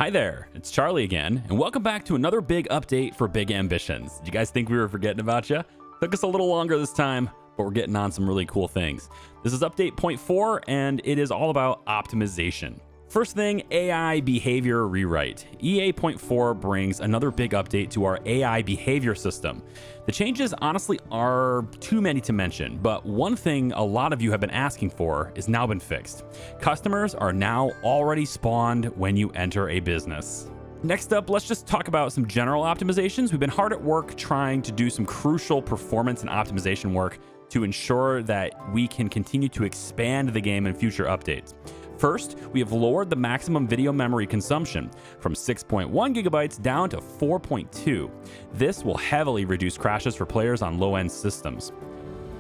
Hi there, it's Charlie again, and welcome back to another big update for Big Ambitions. Did you guys think we were forgetting about you? Took us a little longer this time, but we're getting on some really cool things. This is update 0.4, and it is all about optimization. First thing, AI behavior rewrite. EA 0.4 brings another big update to our AI behavior system. The changes honestly are too many to mention, but one thing a lot of you have been asking for is now been fixed. Customers are now already spawned when you enter a business. Next up, let's just talk about some general optimizations. We've been hard at work trying to do some crucial performance and optimization work to ensure that we can continue to expand the game in future updates. First, we have lowered the maximum video memory consumption from 6.1 gigabytes down to 4.2. This will heavily reduce crashes for players on low-end systems.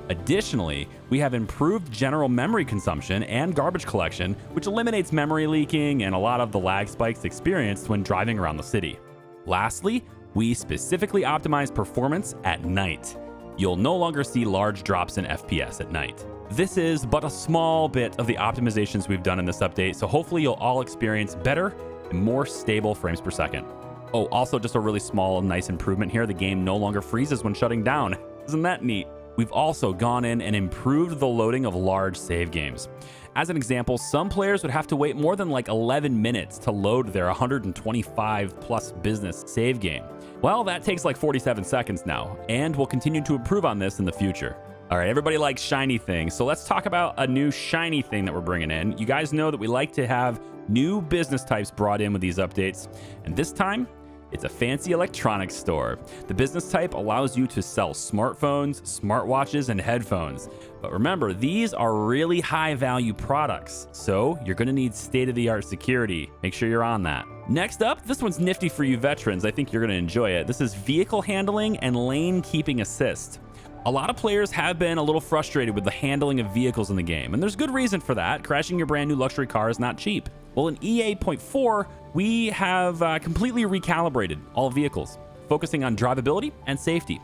Additionally, we have improved general memory consumption and garbage collection, which eliminates memory leaking and a lot of the lag spikes experienced when driving around the city. Lastly, we specifically optimize performance at night. You'll no longer see large drops in FPS at night. This is but a small bit of the optimizations we've done in this update, so hopefully you'll all experience better and more stable frames per second. Oh, also just a really small, nice improvement here. The game no longer freezes when shutting down. Isn't that neat? We've also gone in and improved the loading of large save games. As an example, some players would have to wait more than like 11 minutes to load their 125 plus business save game. Well, that takes like 47 seconds now, and we'll continue to improve on this in the future. All right, everybody likes shiny things, so let's talk about a new shiny thing that we're bringing in. You guys know that we like to have new business types brought in with these updates, and this time, it's a fancy electronics store. The business type allows you to sell smartphones, smartwatches, and headphones. But remember, these are really high-value products, so you're gonna need state-of-the-art security. Make sure you're on that. Next up, this one's nifty for you veterans. I think you're gonna enjoy it. This is vehicle handling and lane keeping assist. A lot of players have been a little frustrated with the handling of vehicles in the game, and there's good reason for that. Crashing your brand new luxury car is not cheap. Well, in EA 0.4, we have completely recalibrated all vehicles, focusing on drivability and safety.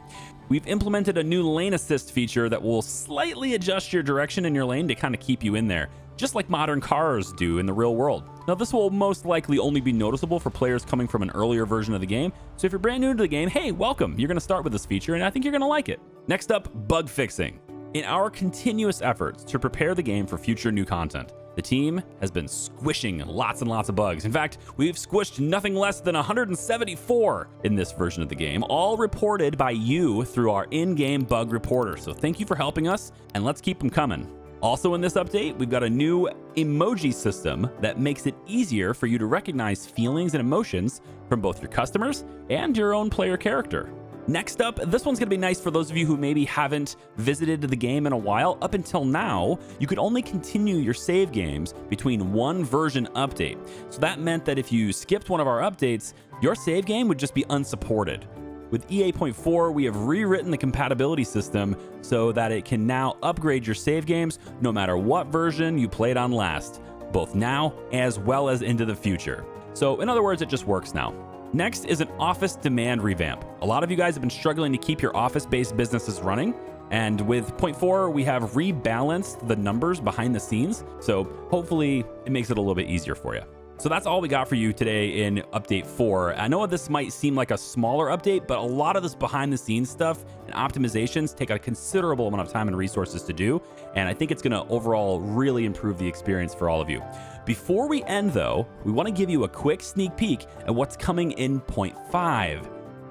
We've implemented a new lane assist feature that will slightly adjust your direction in your lane to kind of keep you in there, just like modern cars do in the real world. Now, this will most likely only be noticeable for players coming from an earlier version of the game, so if you're brand new to the game, hey, welcome. You're going to start with this feature, and I think you're going to like it. Next up, bug fixing. In our continuous efforts to prepare the game for future new content, the team has been squishing lots and lots of bugs. In fact, we've squished nothing less than 174 in this version of the game, all reported by you through our in-game bug reporter. So thank you for helping us, and let's keep them coming. Also in this update, we've got a new emoji system that makes it easier for you to recognize feelings and emotions from both your customers and your own player character. Next up, this one's going to be nice for those of you who maybe haven't visited the game in a while. Up until now, you could only continue your save games between one version update. So that meant that if you skipped one of our updates, your save game would just be unsupported. With EA 0.4, we have rewritten the compatibility system so that it can now upgrade your save games no matter what version you played on last, both now as well as into the future. So in other words, it just works now. Next is an office demand revamp. A lot of you guys have been struggling to keep your office-based businesses running, and with 0.4, we have rebalanced the numbers behind the scenes, so hopefully it makes it a little bit easier for you. So that's all we got for you today in Update 4. I know this might seem like a smaller update, but a lot of this behind-the-scenes stuff and optimizations take a considerable amount of time and resources to do, and I think it's going to overall really improve the experience for all of you. Before we end, though, we want to give you a quick sneak peek at what's coming in 0.5.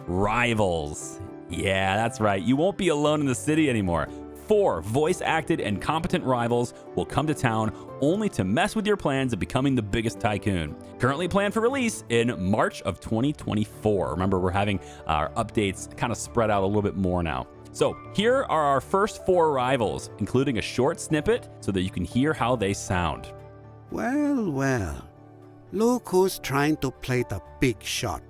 Rivals. Yeah, that's right. You won't be alone in the city anymore. 4 voice-acted and competent rivals will come to town only to mess with your plans of becoming the biggest tycoon. Currently planned for release in March of 2024. Remember, we're having our updates kind of spread out a little bit more now. So here are our first 4 rivals, including a short snippet so that you can hear how they sound. Well, well. Look who's trying to play the big shot.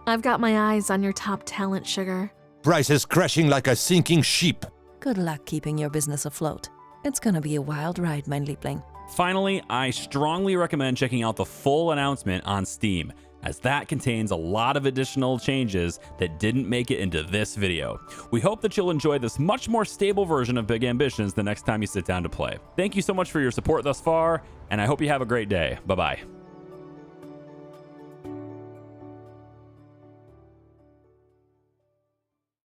I've got my eyes on your top talent, Sugar. Price is crashing like a sinking ship. Good luck keeping your business afloat. It's gonna be a wild ride, mein Liebling. Finally, I strongly recommend checking out the full announcement on Steam, as that contains a lot of additional changes that didn't make it into this video. We hope that you'll enjoy this much more stable version of Big Ambitions the next time you sit down to play. Thank you so much for your support thus far, and I hope you have a great day. Bye-bye.